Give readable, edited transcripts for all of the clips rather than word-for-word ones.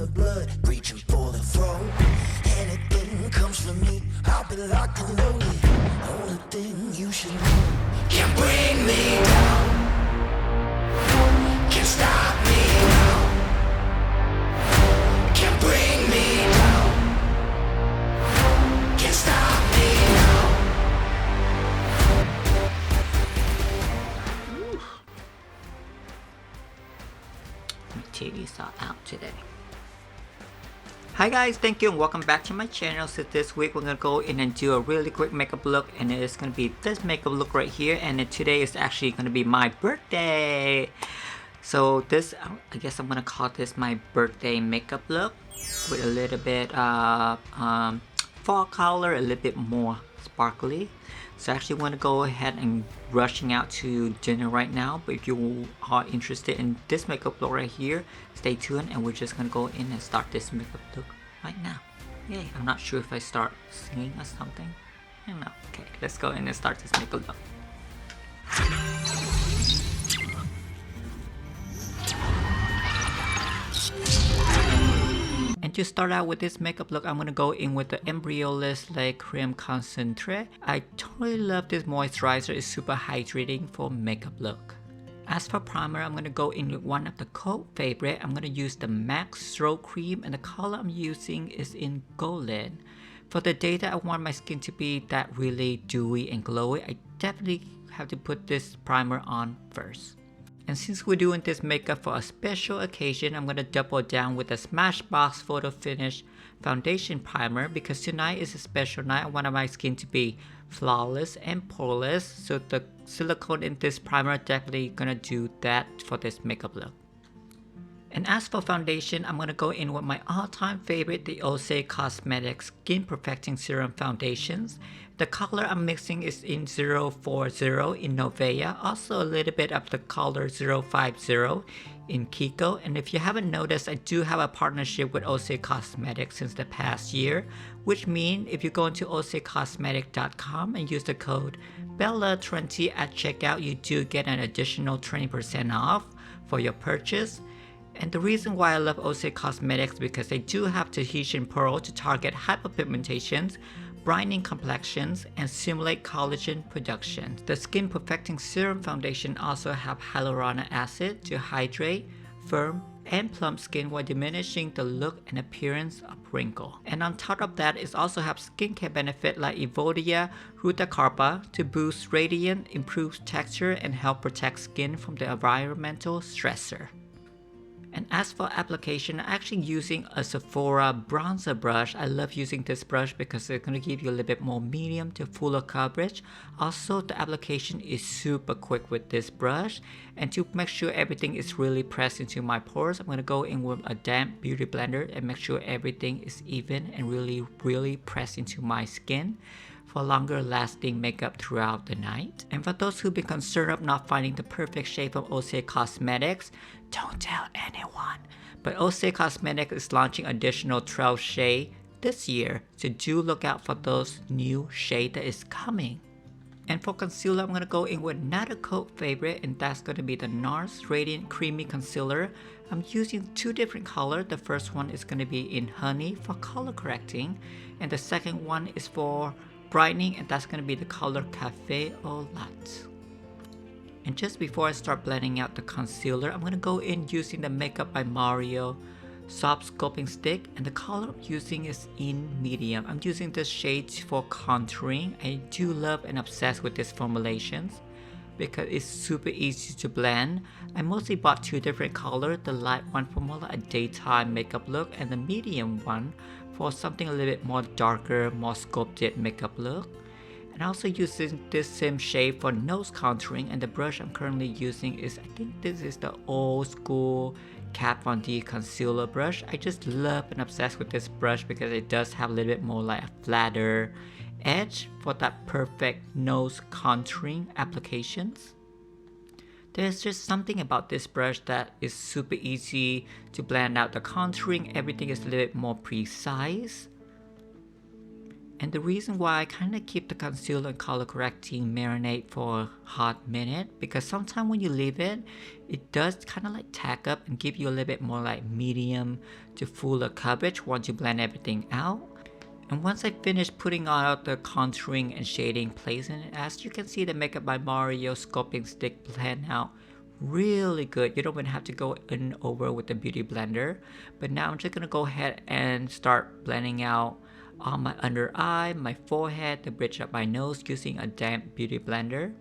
the blood, reaching for the throne. Anything comes from me, I'll be locked and loaded. Only thing you should know can bring me down, can stop me now, can bring me down, can stop me now. My titties are out today. Hi guys, thank you and welcome back to my channel. So this week we're gonna go in and do a really quick makeup look, and it is gonna be this makeup look right here. And then today is actually gonna be my birthday. So this, I guess I'm gonna call this my birthday makeup look with a little bit fall color, a little bit more sparkly. So I actually want to go ahead and rushing out to dinner right now, but if you are interested in this makeup look right here, stay tuned and we're just gonna go in and start this makeup look right now. Yay, I'm not sure if I start singing or something. I don't know. Okay, let's go in and start this makeup look. And to start out with this makeup look, I'm gonna go in with the EMBRYOLISSE Lait-Creme Concentre. I totally love this moisturizer, it's super hydrating for makeup look. As for primer, I'm gonna go in with one of the cult favorite. I'm gonna use the MAC Strobe cream, and the color I'm using is in Golden. For the day that I want my skin to be that really dewy and glowy, I definitely have to put this primer on first. And since we're doing this makeup for a special occasion, I'm going to double down with the Smashbox Photo Finish Foundation Primer, because tonight is a special night. I want my skin to be flawless and poreless, so the silicone in this primer definitely going to do that for this makeup look. And as for foundation, I'm going to go in with my all-time favorite, the ORCE Cosmetics Skin Perfecting Serum Foundations. The color I'm mixing is in 040 in Novea, also a little bit of the color 050 in Kiko. And if you haven't noticed, I do have a partnership with ORCE Cosmetics since the past year, which means if you go into orcecosmetic.com and use the code BELLA20 at checkout, you do get an additional 20% off for your purchase. And the reason why I love ORCE Cosmetics, because they do have Tahitian pearl to target hyperpigmentations, brightening complexions, and simulate collagen production. The Skin Perfecting Serum Foundation also have hyaluronic acid to hydrate, firm, and plump skin while diminishing the look and appearance of wrinkle. And on top of that, it also have skincare benefit like Evodia Rutacarpa to boost radiance, improve texture, and help protect skin from the environmental stressor. And as for application, I'm actually using a Sephora bronzer brush. I love using this brush because it's going to give you a little bit more medium to fuller coverage. Also, the application is super quick with this brush. And to make sure everything is really pressed into my pores, I'm going to go in with a damp beauty blender and make sure everything is even and really pressed into my skin for longer lasting makeup throughout the night. And for those who've been concerned of not finding the perfect shade from ORCE Cosmetics, don't tell anyone. But ORCE Cosmetics is launching additional 12 shades this year, so do look out for those new shades that is coming. And for concealer, I'm going to go in with another cult favorite, and that's going to be the NARS Radiant Creamy Concealer. I'm using two different colors. The first one is going to be in Honey for color correcting, and the second one is for brightening, and that's going to be the color Café or Lite. And just before I start blending out the concealer, I'm going to go in using the Makeup by Mario Soft Sculpting Stick, and the color I'm using is in medium. I'm using this shade for contouring. I do love and obsessed with this formulations because it's super easy to blend. I mostly bought two different colors, the light one for more like a daytime makeup look, and the medium one for something a little bit more darker, more sculpted makeup look. And also using this same shade for nose contouring, and the brush I'm currently using is, I think this is the old school Kat Von D concealer brush. I just love and obsessed with this brush because it does have a little bit more like a flatter edge for that perfect nose contouring applications. There's just something about this brush that is super easy to blend out the contouring. Everything is a little bit more precise. And the reason why I kind of keep the concealer and color correcting marinate for a hot minute, because sometimes when you leave it, it does kind of like tack up and give you a little bit more like medium to fuller coverage once you blend everything out. And once I finish putting out the contouring and shading place in it, as you can see, the Makeup by Mario sculpting stick blend out really good. You don't even have to go in over with the beauty blender. But now I'm just gonna go ahead and start blending out on my under eye, my forehead, the bridge of my nose using a damp beauty blender.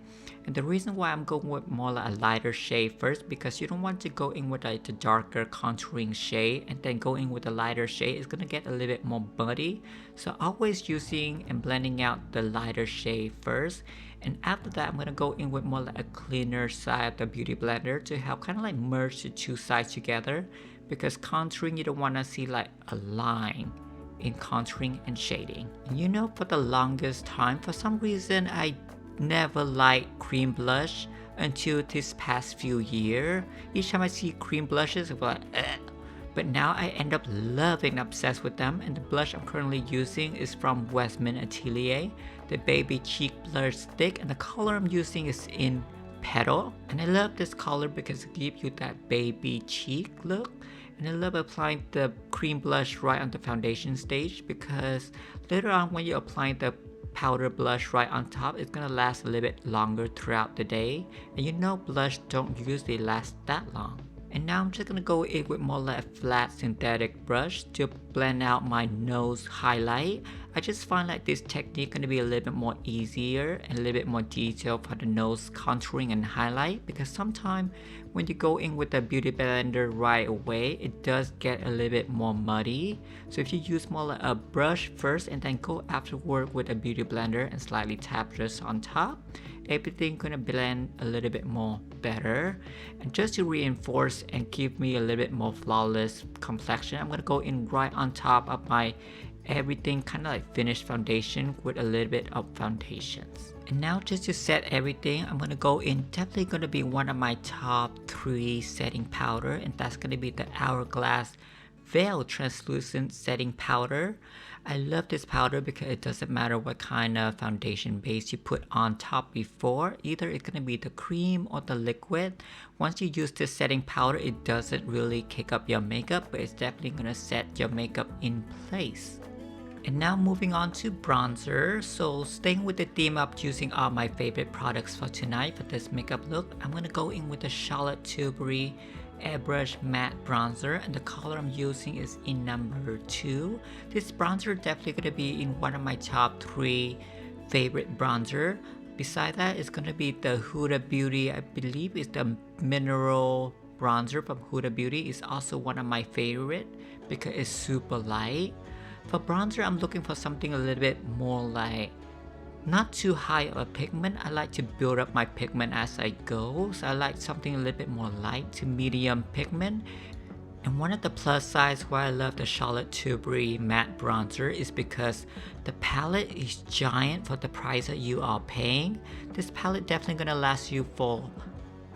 And the reason why I'm going with more like a lighter shade first, because you don't want to go in with like the darker contouring shade and then go in with a lighter shade. It's gonna get a little bit more muddy. So always using and blending out the lighter shade first. And after that, I'm gonna go in with more like a cleaner side of the beauty blender to help kind of like merge the two sides together. Because contouring, you don't wanna see like a line in contouring and shading. And you know, for the longest time, for some reason, I never liked cream blush until this past few years. Each time I see cream blushes, I'm like, ugh. But now I end up loving, obsessed with them. And the blush I'm currently using is from WESTMAN Atelier, the Baby Cheek Blush Stick, and the color I'm using is in Petal. And I love this color because it gives you that baby cheek look. And I love applying the cream blush right on the foundation stage, because later on when you apply the powder blush right on top, it's gonna last a little bit longer throughout the day. And you know, blush don't usually last that long. And now I'm just gonna go in with more like a flat synthetic brush to blend out my nose highlight. I just find like this technique gonna be a little bit more easier and a little bit more detailed for the nose contouring and highlight, because sometimes when you go in with the beauty blender right away, it does get a little bit more muddy. So if you use more like a brush first and then go afterward with a beauty blender and slightly tap just on top, everything gonna blend a little bit more better. And just to reinforce and give me a little bit more flawless complexion, I'm gonna go in right on top of my everything kind of like finished foundation with a little bit of foundations. And now just to set everything, I'm gonna go in, definitely gonna be one of my top 3 setting powder, and that's gonna be the Hourglass Veil Translucent Setting Powder. I love this powder because it doesn't matter what kind of foundation base you put on top before, either it's gonna be the cream or the liquid. Once you use this setting powder, it doesn't really kick up your makeup, but it's definitely gonna set your makeup in place. And now moving on to bronzer. So staying with the theme of using all my favorite products for tonight for this makeup look, I'm gonna go in with the Charlotte Tilbury Airbrush Matte Bronzer, and the color I'm using is in number 2. This bronzer definitely gonna be in one of my top 3 favorite bronzer. Beside that, it's gonna be the Huda Beauty, I believe is the mineral bronzer from Huda Beauty. Is also one of my favorite because it's super light. For bronzer, I'm looking for something a little bit more like not too high of a pigment. I like to build up my pigment as I go, so I like something a little bit more light to medium pigment. And one of the plus sides why I love the Charlotte Tilbury matte bronzer is because the palette is giant for the price that you are paying. This palette definitely gonna last you for,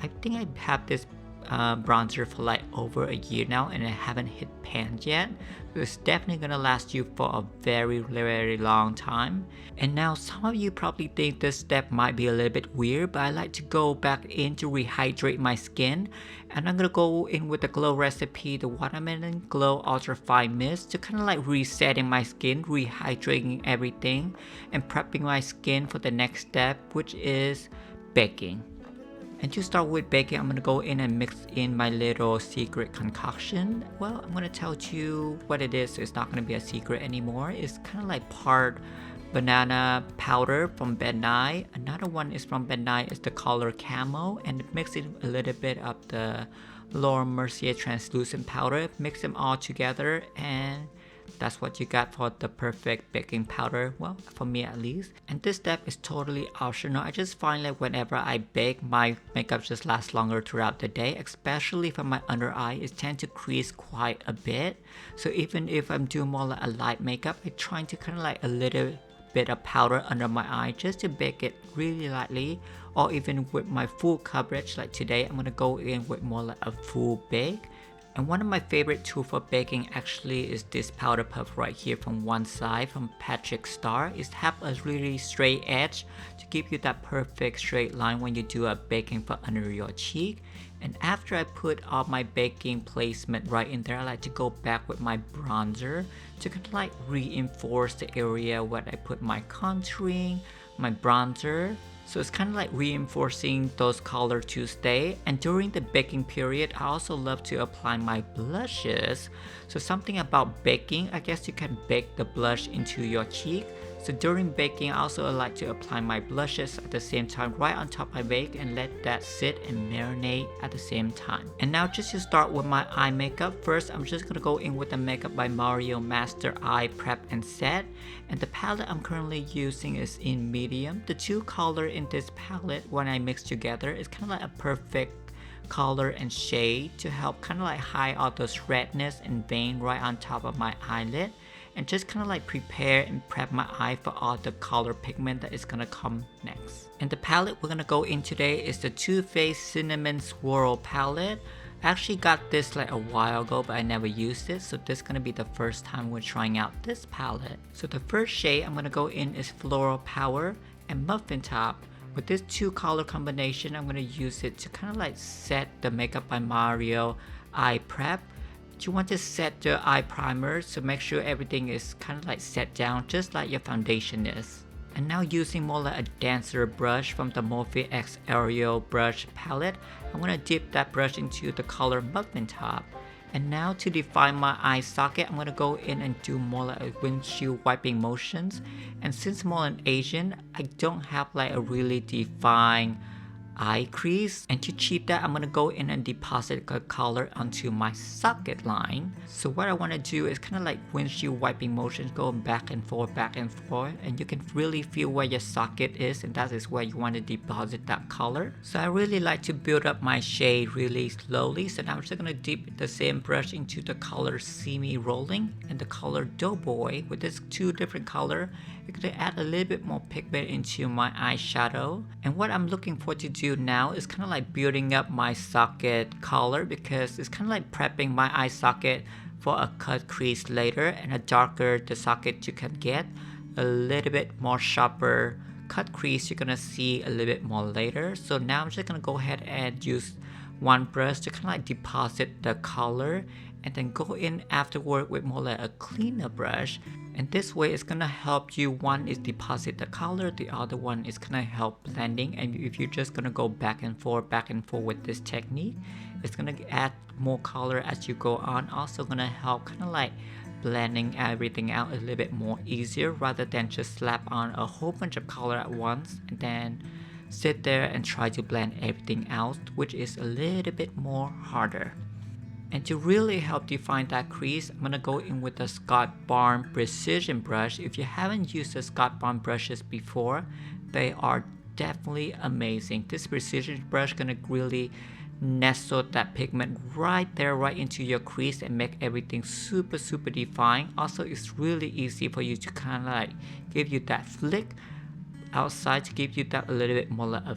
I think I have this bronzer for like over a year now and I haven't hit pan yet. It's definitely gonna last you for a very, very long time. And now some of you probably think this step might be a little bit weird, but I like to go back in to rehydrate my skin. And I'm gonna go in with the Glow Recipe, the Watermelon Glow Ultra Fine Mist, to kind of like resetting my skin, rehydrating everything, and prepping my skin for the next step, which is baking. And to start with baking, I'm gonna go in and mix in my little secret concoction. Well, I'm gonna tell you what it is, so it's not gonna be a secret anymore. It's kind of like part banana powder from Ben Nye. Another one is from Ben Nye, is the color Camo, and mix in a little bit of the Laura Mercier translucent powder. Mix them all together, and that's what you got for the perfect baking powder, well, for me at least. And this step is totally optional. I just find that whenever I bake, my makeup just lasts longer throughout the day, especially for my under eye. It tends to crease quite a bit. So even if I'm doing more like a light makeup, I'm trying to kind of like a little bit of powder under my eye just to bake it really lightly. Or even with my full coverage, like today, I'm gonna go in with more like a full bake. And one of my favorite tools for baking actually is this powder puff right here from one side from Patrick Star. It has a really straight edge to give you that perfect straight line when you do a baking for under your cheek. And after I put all my baking placement right in there, I like to go back with my bronzer to kind of like reinforce the area where I put my contouring, my bronzer. So it's kind of like reinforcing those colors to stay. And during the baking period, I also love to apply my blushes. So something about baking, I guess you can bake the blush into your cheek. So during baking, I also like to apply my blushes at the same time right on top of my bake and let that sit and marinate at the same time. And now just to start with my eye makeup, first I'm just going to go in with the Makeup by Mario Master Eye Prep and Set. And the palette I'm currently using is in medium. The two colors in this palette when I mix together is kind of like a perfect color and shade to help kind of like hide all those redness and vein right on top of my eyelid. And just kind of like prepare and prep my eye for all the color pigment that is gonna come next. And the palette we're gonna go in today is the Too Faced Cinnamon Swirl palette. I actually got this like a while ago, but I never used it, so this is gonna be the first time we're trying out this palette. So the first shade I'm gonna go in is Floral Power and Muffin Top. With this two color combination, I'm gonna use it to kind of like set the Makeup by Mario eye prep. You want to set the eye primer, so make sure everything is kind of like set down just like your foundation is. And now using more like a dancer brush from the Morphe X Aerial Brush palette, I'm going to dip that brush into the color Muffin Top. And now to define my eye socket, I'm going to go in and do more like a windshield wiping motions. And since I'm more an Asian, I don't have like a really defined eye crease, and to cheat that, I'm gonna go in and deposit the color onto my socket line. So what I want to do is kind of like windshield wiping motions, going back and forth, and you can really feel where your socket is, and that is where you want to deposit that color. So I really like to build up my shade really slowly, so now I'm just gonna dip the same brush into the color See Me Rolling and the color Doughboy. With this two different color, you're gonna add a little bit more pigment into my eyeshadow. And what I'm looking for to do now is kind of like building up my socket color, because it's kind of like prepping my eye socket for a cut crease later. And the darker the socket you can get, a little bit more sharper cut crease you're gonna see a little bit more later. So now I'm just gonna go ahead and use one brush to kind of like deposit the color, and then go in afterward with more like a cleaner brush. And this way it's gonna help you, one is deposit the color, the other one is gonna help blending. And if you're just gonna go back and forth with this technique, it's gonna add more color as you go on. Also gonna help kind of like blending everything out a little bit more easier, rather than just slap on a whole bunch of color at once and then sit there and try to blend everything out, which is a little bit more harder. And to really help define that crease, I'm gonna go in with the Scott Barn Precision brush. If you haven't used the Scott Barn brushes before, they are definitely amazing. This precision brush gonna really nestle that pigment right there, right into your crease, and make everything super defined. Also, it's really easy for you to kind of like give you that flick outside to give you that a little bit more like a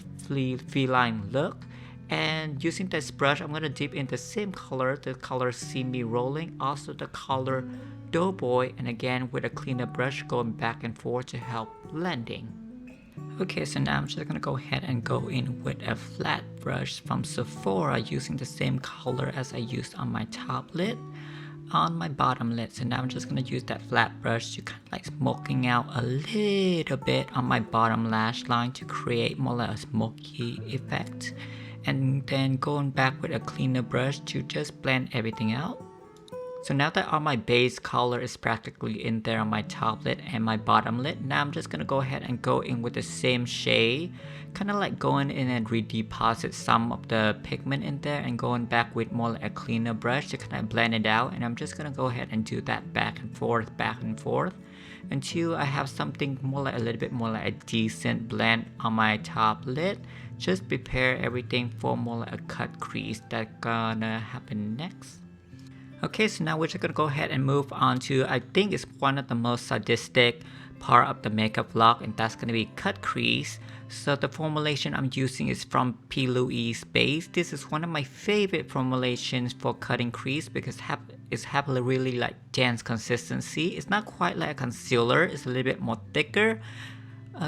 feline look. And using this brush, I'm gonna dip in the same color, the color See Me Rolling, also the color Doughboy, and again with a cleaner brush going back and forth to help blending. Okay, so now I'm just gonna go ahead and go in with a flat brush from Sephora using the same color as I used on my top lid on my bottom lid. So now I'm just gonna use that flat brush to kind of like smoking out a little bit on my bottom lash line to create more like a smoky effect. And then going back with a cleaner brush to just blend everything out. So now that all my base color is practically in there on my top lid and my bottom lid, now I'm just gonna go ahead and go in with the same shade, kind of like going in and redeposit some of the pigment in there, and going back with more like a cleaner brush to kind of blend it out. And I'm just gonna go ahead and do that back and forth until I have something more like a little bit more like a decent blend on my top lid. Just prepare everything for more like a cut crease that's gonna happen next. Okay, so now we're just gonna go ahead and move on to, I think it's one of the most sadistic part of the makeup vlog, and that's gonna be cut crease. So the formulation I'm using is from P.LOUISE base. This is one of my favorite formulations for cutting crease because it's have a really like dense consistency. It's not quite like a concealer, it's a little bit more thicker.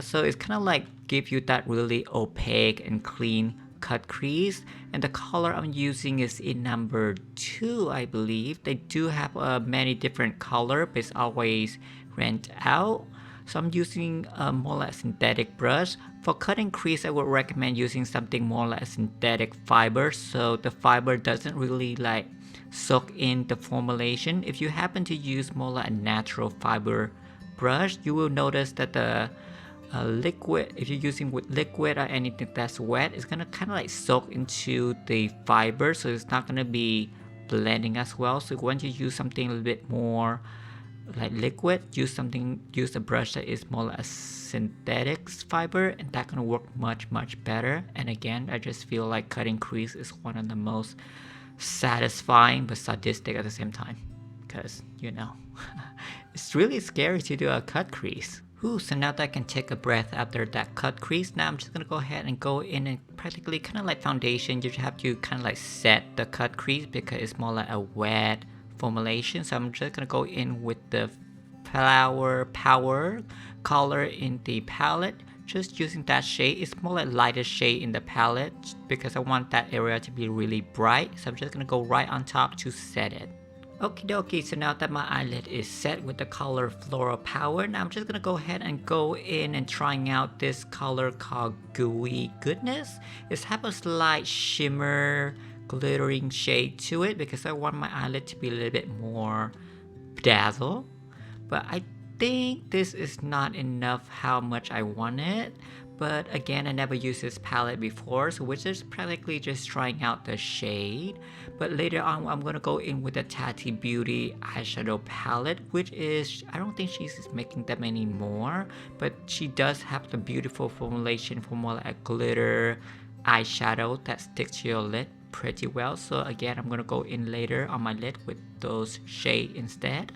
So it's kind of like give you that really opaque and clean cut crease. And the color I'm using is in number 2, I believe. They do have many different color, but it's always rent out. So I'm using a more like synthetic brush. For cutting crease, I would recommend using something more like synthetic fiber, so the fiber doesn't really like soak in the formulation. If you happen to use more like a natural fiber brush, you will notice that the liquid, if you're using with liquid or anything that's wet, it's gonna kind of like soak into the fiber, so it's not gonna be blending as well. So once you use something a little bit more like liquid, use a brush that is more like a synthetic fiber, and that's gonna work much better. And again, I just feel like cutting crease is one of the most satisfying but sadistic at the same time, because you know it's really scary to do a cut crease. So now that I can take a breath after that cut crease, now I'm just gonna go ahead and go in and practically kind of like foundation, you have to kind of like set the cut crease because it's more like a wet formulation. So I'm just gonna go in with the Flower Power color in the palette, just using that shade. It's more like lighter shade in the palette because I want that area to be really bright. So I'm just gonna go right on top to set it. Okie dokie, so now that my eyelid is set with the color Floral Power, now I'm just gonna go ahead and go in and trying out this color called Gooey Goodness. It's have a slight shimmer glittering shade to it because I want my eyelid to be a little bit more dazzle, but I think this is not enough how much I want it. But again, I never used this palette before, so we're just practically just trying out the shade. But later on, I'm gonna go in with the TATI Beauty eyeshadow palette, which is, I don't think she's making them anymore, but she does have the beautiful formulation for more like a glitter eyeshadow that sticks to your lid pretty well. So again, I'm gonna go in later on my lid with those shade instead.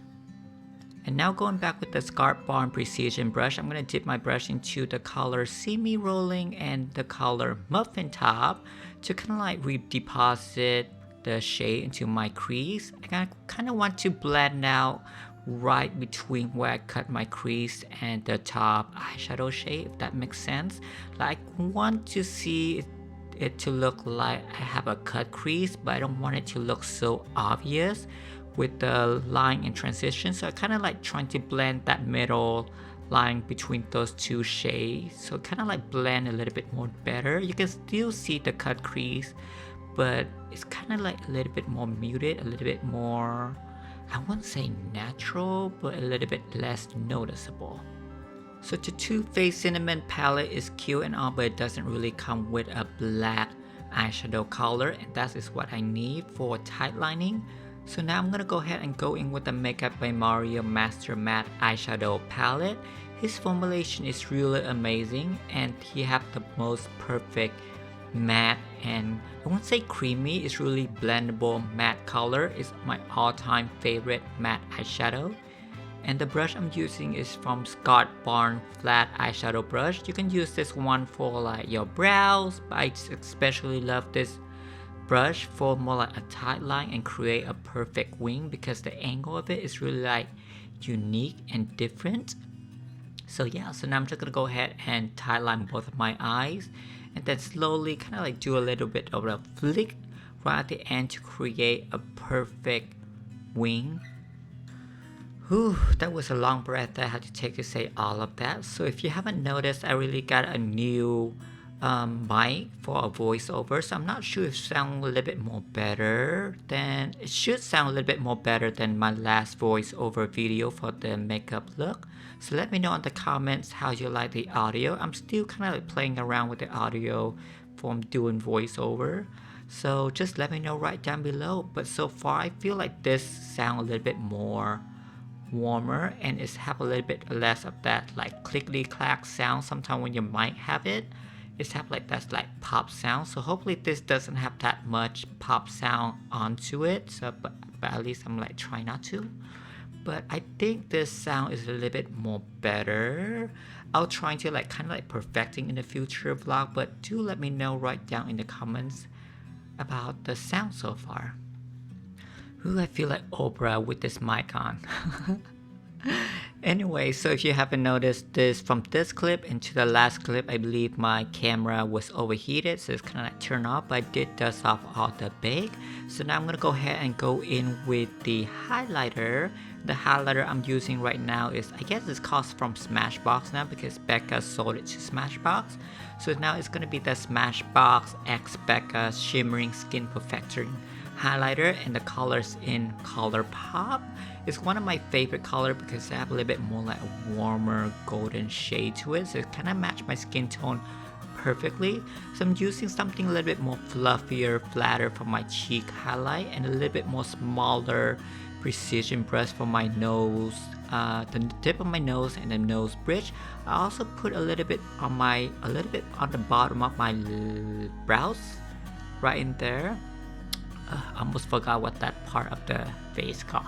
And now going back with the Sculpt Barn Precision brush, I'm going to dip my brush into the color See Me Rolling and the color Muffin Top to kind of like redeposit the shade into my crease. I kind of want to blend out right between where I cut my crease and the top eyeshadow shade, if that makes sense. Like I want to see it to look like I have a cut crease, but I don't want it to look so obvious with the line and transition. So I kind of like trying to blend that middle line between those two shades, so kind of like blend a little bit more better. You can still see the cut crease, but it's kind of like a little bit more muted, a little bit more, I wouldn't say natural, but a little bit less noticeable. So the Too Faced Cinnamon palette is cute and all, but it doesn't really come with a black eyeshadow color, and that is what I need for tight lining. So now I'm gonna go ahead and go in with the Makeup by Mario Master Matte eyeshadow palette. His formulation is really amazing, and he have the most perfect matte, and I won't say creamy, it's really blendable matte color. It's my all-time favorite matte eyeshadow. And the brush I'm using is from Sculpt Barn Flat Eyeshadow Brush. You can use this one for like your brows, but I especially love this brush for more like a tight line and create a perfect wing because the angle of it is really like unique and different. So yeah, so now I'm just gonna go ahead and tight line both of my eyes and then slowly kind of like do a little bit of a flick right at the end to create a perfect wing. Whew, that was a long breath that I had to take to say all of that. So if you haven't noticed, I really got a new mic for a voiceover, so I'm not sure if it sounds a little bit more better than, it should sound a little bit more better than my last voiceover video for the makeup look. So let me know in the comments how you like the audio. I'm still kind of like playing around with the audio from doing voiceover, so just let me know right down below. But so far I feel like this sounds a little bit more warmer, and it's have a little bit less of that like clickety clack sound sometimes when you might have it. It's have like that's like pop sound, so hopefully this doesn't have that much pop sound onto it. So but at least I'm like trying not to. but I think this sound is a little bit more better. I'll try to kind of perfecting in the future vlog, but do let me know right down in the comments about the sound so far. Ooh, I feel like Oprah with this mic on. Anyway, so if you haven't noticed this, from this clip into the last clip, I believe my camera was overheated, so it's kind of turned off, but I did dust off all the bake. So now I'm gonna go ahead and go in with the highlighter. The highlighter I'm using right now is, I guess it's called from Smashbox now because Becca sold it to Smashbox. So now it's gonna be the Smashbox X Becca Shimmering Skin Perfector highlighter, and the colors in Color Pop. It's one of my favorite color because they have a little bit more like a warmer golden shade to it, so it kind of matched my skin tone perfectly. So I'm using something a little bit more fluffier, flatter for my cheek highlight, and a little bit more smaller precision brush for my nose, the tip of my nose and the nose bridge. I also put a little bit on the bottom of my brows, right in there. I almost forgot what that part of the face called.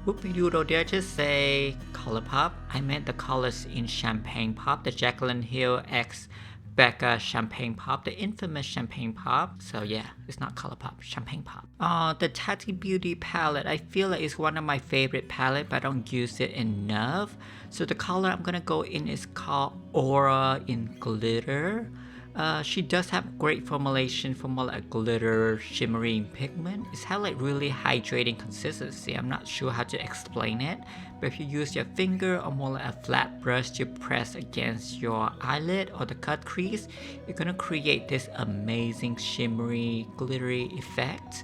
Whoopie-doodle, did I just say Color Pop? I meant the colors in Champagne Pop, the Jaclyn Hill X Becca Champagne Pop, the infamous Champagne Pop. So yeah, it's not Color Pop, Champagne Pop. The TATI Beauty palette, I feel like it's one of my favorite palette, but I don't use it enough. So the color I'm gonna go in is called Aura in Glitter. She does have great formulation for more like glitter shimmering pigment. It's had like really hydrating consistency. I'm not sure how to explain it, but if you use your finger or more like a flat brush to press against your eyelid or the cut crease, you're gonna create this amazing shimmery glittery effect.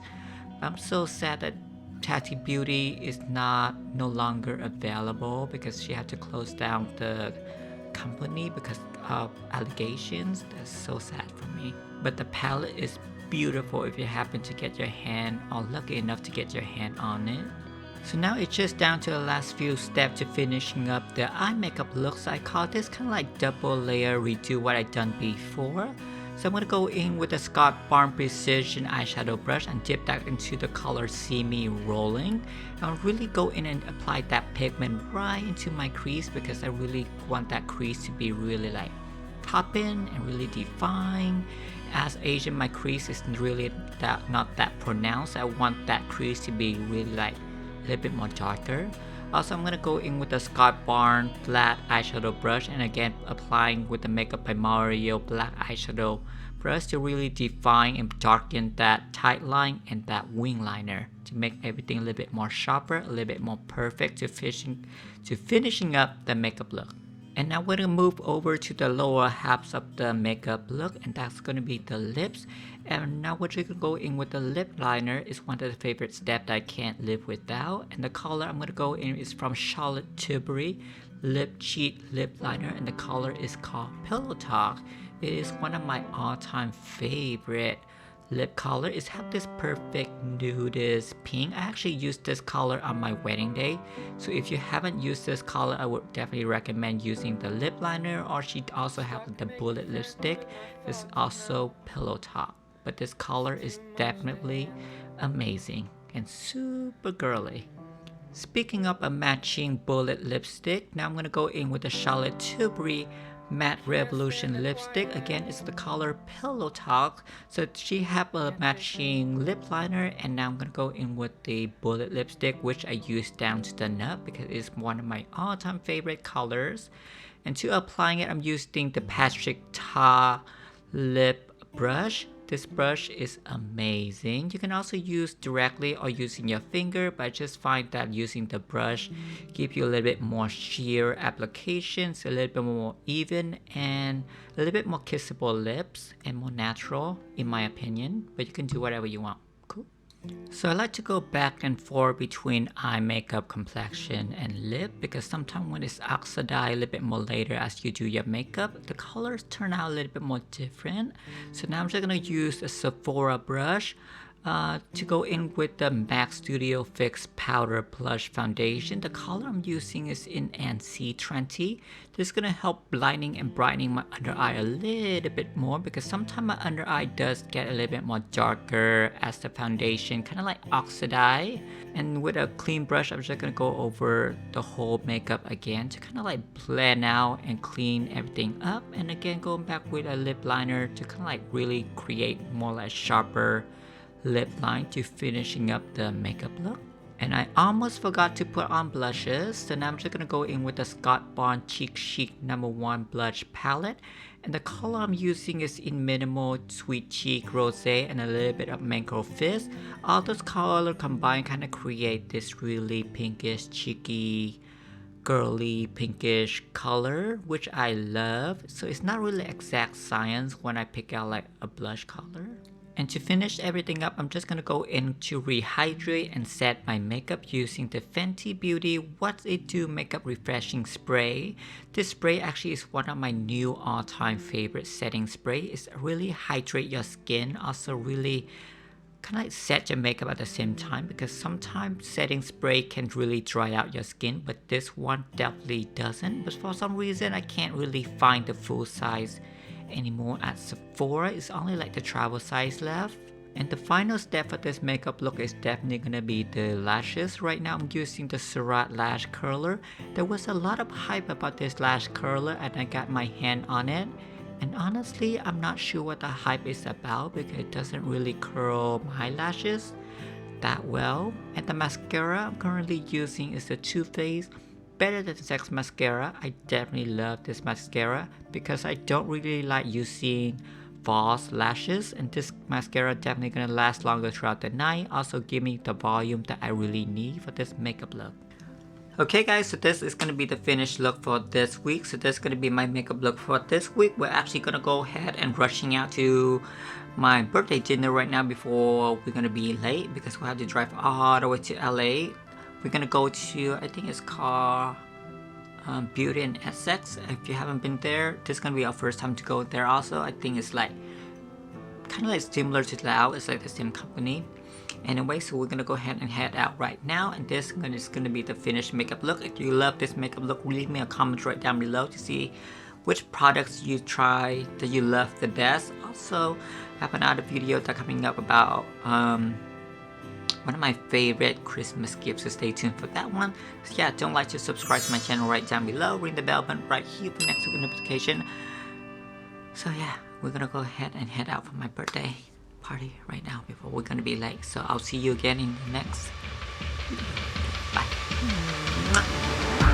I'm so sad that TATI Beauty is no longer available because she had to close down the company because of allegations. That's so sad for me. But the palette is beautiful if you happen to get your hand, or lucky enough to get your hand on it. So now it's just down to the last few steps to finishing up the eye makeup looks. I call this kind of like double layer redo what I done before. So I'm going to go in with the Scott Barn Precision eyeshadow brush and dip that into the color See Me Rolling. I'll really go in and apply that pigment right into my crease because I really want that crease to be really like poppin' and really defined. As Asian, my crease is really not that pronounced. I want that crease to be really like a little bit more darker. Also, I'm going to go in with the Scott Barn flat eyeshadow brush and again applying with the Makeup by Mario black eyeshadow brush to really define and darken that tight line and that wing liner to make everything a little bit more sharper, a little bit more perfect to finishing up the makeup look. And now we're going to move over to the lower halves of the makeup look, and that's going to be the lips. And now what you're going to go in with the lip liner is one of the favorite steps that I can't live without. And the color I'm going to go in is from Charlotte Tilbury Lip Cheat Lip Liner, and the color is called Pillow Talk. It is one of my all-time favorite lip color. It's have this perfect nudist pink. I actually used this color on my wedding day, so if you haven't used this color, I would definitely recommend using the lip liner, or she also have the bullet lipstick. It's also Pillow Talk, but this color is definitely amazing and super girly. Speaking of a matching bullet lipstick, now I'm gonna go in with the Charlotte Tilbury Matte Revolution lipstick. Again, it's the color Pillow Talk. So she have a matching lip liner, and now I'm gonna go in with the bullet lipstick, which I use down to the nut because it's one of my all-time favorite colors. And to applying it, I'm using the Patrick Ta lip brush. This brush is amazing. You can also use directly or using your finger, but I just find that using the brush gives you a little bit more sheer applications, a little bit more even, and a little bit more kissable lips and more natural in my opinion, but you can do whatever you want. Cool. So I like to go back and forth between eye makeup, complexion, and lip because sometimes when it's oxidized a little bit more later as you do your makeup, the colors turn out a little bit more different. So now I'm just going to use a Sephora brush To go in with the MAC Studio Fix Powder Blush Foundation, the color I'm using is in NC20. This is going to help blinding and brightening my under eye a little bit more because sometimes my under eye does get a little bit more darker as the foundation kind of like oxidize. And with a clean brush, I'm just going to go over the whole makeup again to kind of like blend out and clean everything up. And again, going back with a lip liner to kind of like really create more like sharper lip line to finishing up the makeup look. And I almost forgot to put on blushes, so now I'm just gonna go in with the Scott Bond Cheek Chic #1 blush palette, and the color I'm using is in Minimal Sweet Cheek Rosé and a little bit of Mango Fizz. All those colors combined kind of create this really pinkish, cheeky, girly pinkish color, which I love. So it's not really exact science when I pick out like a blush color. And to finish everything up, I'm just gonna go in to rehydrate and set my makeup using the Fenty Beauty What's It Do Makeup Refreshing Spray. This spray actually is one of my new all-time favorite setting spray. It's really hydrate your skin, also really kind of like set your makeup at the same time because sometimes setting spray can really dry out your skin, but this one definitely doesn't. But for some reason, I can't really find the full size anymore at Sephora. It's only like the travel size left. And the final step for this makeup look is definitely gonna be the lashes. Right now I'm using the Surat lash curler. There was a lot of hype about this lash curler and I got my hand on it, and honestly I'm not sure what the hype is about because it doesn't really curl my lashes that well. And the mascara I'm currently using is the Too Faced Better Than Sex mascara. I definitely love this mascara because I don't really like using false lashes, and this mascara definitely gonna last longer throughout the night. Also give me the volume that I really need for this makeup look. Okay guys, so this is gonna be the finished look for this week. So this is gonna be my makeup look for this week. We're actually gonna go ahead and rushing out to my birthday dinner right now before we're gonna be late because we have to drive all the way to LA. We're gonna go to, I think it's called Beauty in Essex. If you haven't been there, this is gonna be our first time to go there also. I think it's like kind of like similar to Lao. It's like the same company. Anyway, so we're gonna go ahead and head out right now, and this is gonna be the finished makeup look. If you love this makeup look, leave me a comment right down below to see which products you try that you love the best. Also, I have another video that's coming up about one of my favorite Christmas gifts, so stay tuned for that one. So yeah, don't like to subscribe to my channel right down below, ring the bell button right here for next week's notification. So yeah, we're gonna go ahead and head out for my birthday party right now before we're gonna be late. So I'll see you again in the next video. Bye.